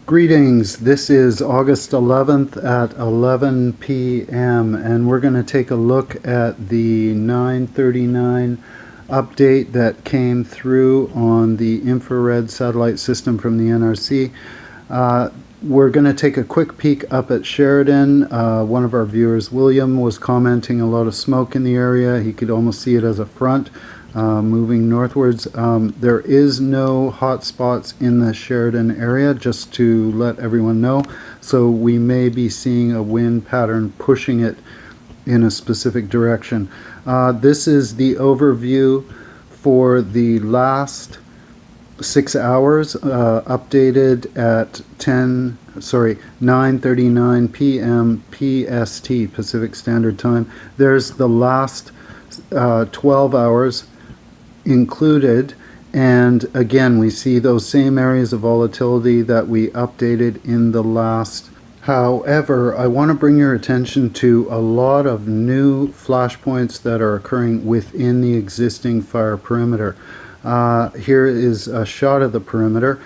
Greetings, this is August 11th at 11 p.m. and we're going to take a look at the 939 update that came through on the infrared satellite system from the NRC. We're going to take a quick peek up at Sheridan. One of our viewers, William, was commenting a lot of smoke in the area. He could almost see it as a front. Moving northwards. There is no hot spots in the Sheridan area, just to let everyone know. So we may be seeing a wind pattern pushing it in a specific direction. This is the overview for the last 6 hours, updated at 9:39 p.m. PST, Pacific Standard Time. There's the last 12 hours included, and again we see those same areas of volatility that we updated in the last. However, I want to bring your attention to a lot of new flashpoints that are occurring within the existing fire perimeter. Here is a shot of the perimeter,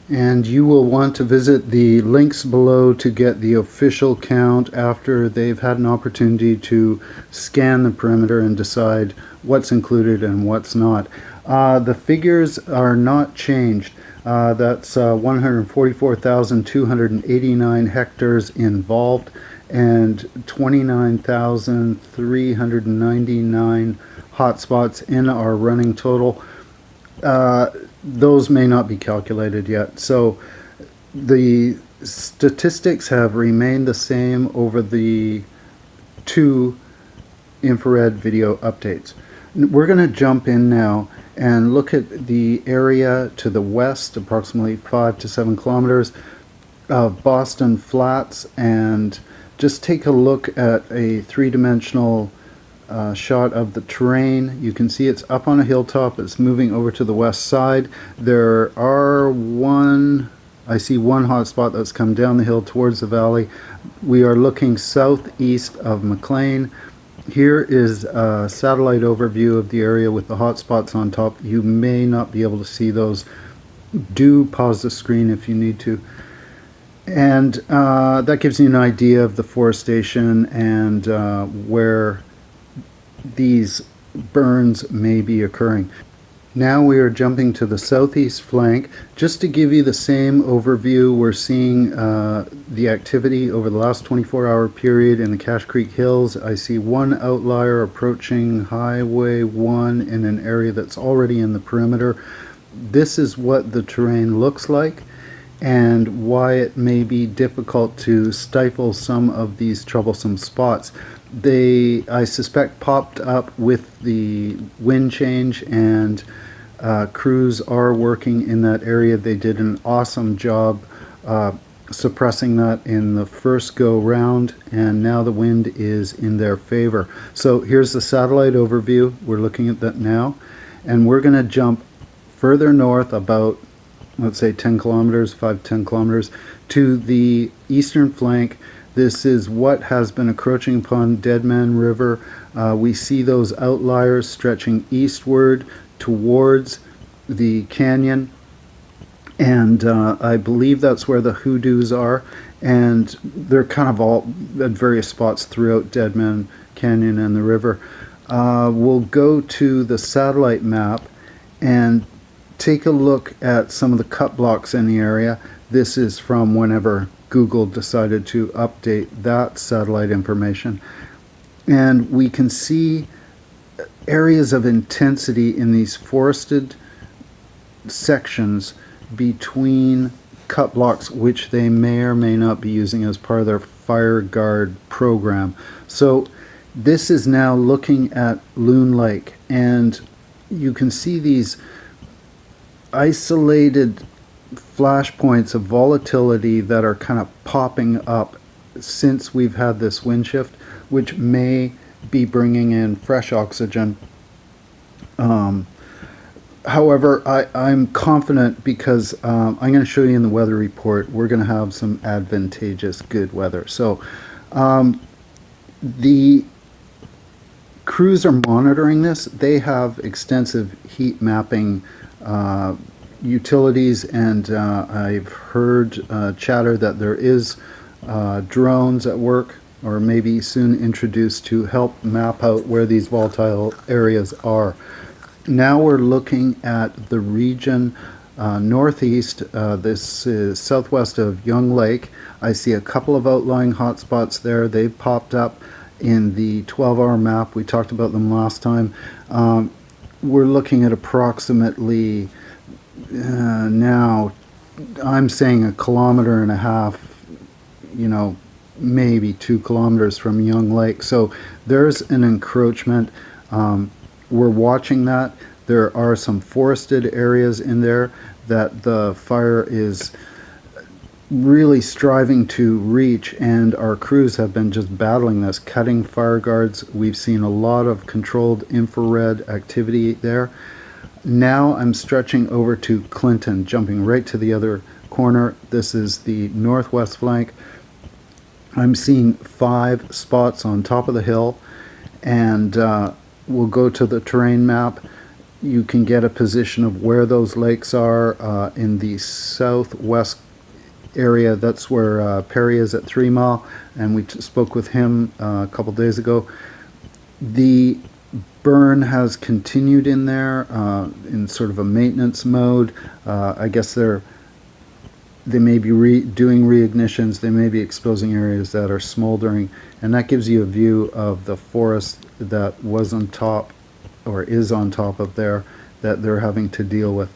and you will want to visit the links below to get the official count after they've had an opportunity to scan the perimeter and decide what's included and what's not. The figures are not changed. That's 144,289 hectares involved and 29,399 hotspots in our running total. Those may not be calculated yet. So the statistics have remained the same over the two infrared video updates. We're going to jump in now and look at the area to the west, approximately 5 to 7 kilometers of Boston Flats, and just take a look at a three-dimensional shot of the terrain. You can see it's up on a hilltop. It's moving over to the west side. There are I see one hotspot that's come down the hill towards the valley. We are looking southeast of McLean. Here is a satellite overview of the area with the hotspots on top. You may not be able to see those. Do pause the screen if you need to. And that gives you an idea of the forestation and where these burns may be occurring. Now we are jumping to the southeast flank. Just to give you the same overview, we're seeing the activity over the last 24-hour period in the Cache Creek Hills. I see one outlier approaching Highway 1 in an area that's already in the perimeter. This is what the terrain looks like and why it may be difficult to stifle some of these troublesome spots. They, I suspect, popped up with the wind change, and crews are working in that area. They did an awesome job suppressing that in the first go round, and now the wind is in their favor. So here's the satellite overview. We're looking at that now, and we're going to jump further north about, let's say, 10 kilometers, 5-10 kilometers to the eastern flank. This is what has been encroaching upon Deadman River. We see those outliers stretching eastward towards the canyon, and I believe that's where the hoodoos are, and they're kind of all at various spots throughout Deadman Canyon and the river. We'll go to the satellite map and take a look at some of the cut blocks in the area. This is from whenever Google decided to update that satellite information, and we can see areas of intensity in these forested sections between cut blocks, which they may or may not be using as part of their fire guard program. So this is now looking at Loon Lake, and you can see these isolated flashpoints of volatility that are kind of popping up since we've had this wind shift, which may be bringing in fresh oxygen. However, I'm confident because I'm going to show you in the weather report, we're going to have some advantageous good weather. So the crews are monitoring this. They have extensive heat mapping utilities, and I've heard chatter that there is drones at work, or maybe soon introduced, to help map out where these volatile areas are. Now we're looking at the region northeast. This is southwest of Young Lake. I see a couple of outlying hotspots there. They've popped up in the 12-hour map. We talked about them last time. We're looking at approximately now, I'm saying 1.5 kilometers, you know, maybe 2 kilometers from Young Lake. So there's an encroachment. We're watching that. There are some forested areas in there that the fire is really striving to reach, and our crews have been just battling this, cutting fire guards. We've seen a lot of controlled infrared activity there. Now I'm stretching over to Clinton, jumping right to the other corner. This is the northwest flank. I'm seeing 5 spots on top of the hill, and we'll go to the terrain map. You can get a position of where those lakes are in the southwest area. That's where Perry is at 3 Mile, and we spoke with him a couple days ago. The burn has continued in there in sort of a maintenance mode. I guess they may be doing reignitions, they may be exposing areas that are smoldering, and that gives you a view of the forest that was on top, or is on top of there, that they're having to deal with.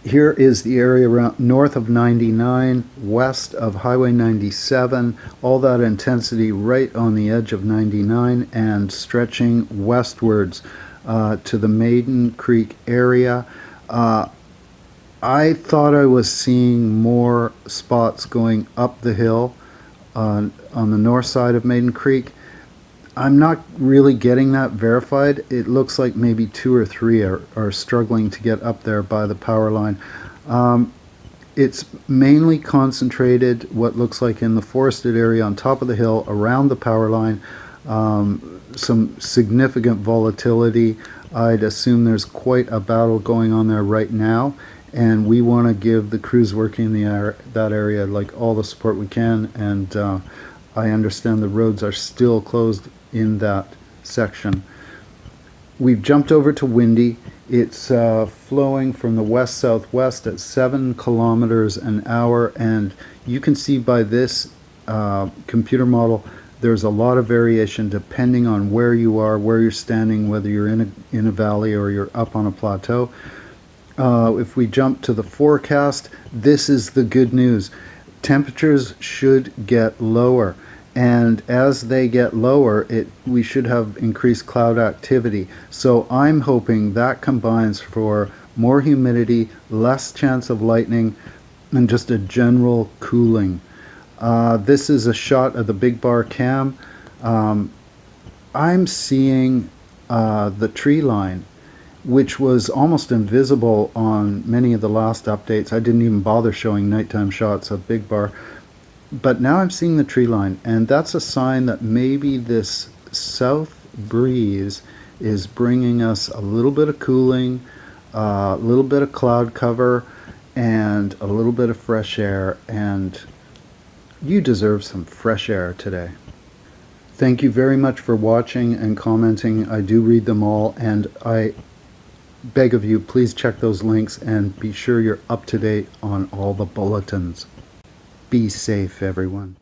Here is the area around north of 99, west of Highway 97, all that intensity right on the edge of 99 and stretching westwards to the Maiden Creek area. I thought I was seeing more spots going up the hill on the north side of Maiden Creek. I'm not really getting that verified. It looks like maybe 2 or 3 are struggling to get up there by the power line. It's mainly concentrated, what looks like, in the forested area on top of the hill around the power line. Some significant volatility. I'd assume there's quite a battle going on there right now, and we want to give the crews working in that area like all the support we can, and I understand the roads are still closed in that section. We've jumped over to Windy. It's flowing from the west-southwest at 7 kilometers an hour, and you can see by this computer model there's a lot of variation depending on where you are, where you're standing, whether you're in a valley or you're up on a plateau. If we jump to the forecast, this is the good news. Temperatures should get lower, and as they get lower, we should have increased cloud activity. So I'm hoping that combines for more humidity, less chance of lightning, and just a general cooling. This is a shot of the big bar cam. I'm seeing the tree line, which was almost invisible on many of the last updates. I didn't even bother showing nighttime shots of big bar. But now I'm seeing the tree line, and that's a sign that maybe this south breeze is bringing us a little bit of cooling, a little bit of cloud cover, and a little bit of fresh air, and you deserve some fresh air today. Thank you very much for watching and commenting. I do read them all, and I beg of you, please check those links and be sure you're up to date on all the bulletins. Be safe, everyone.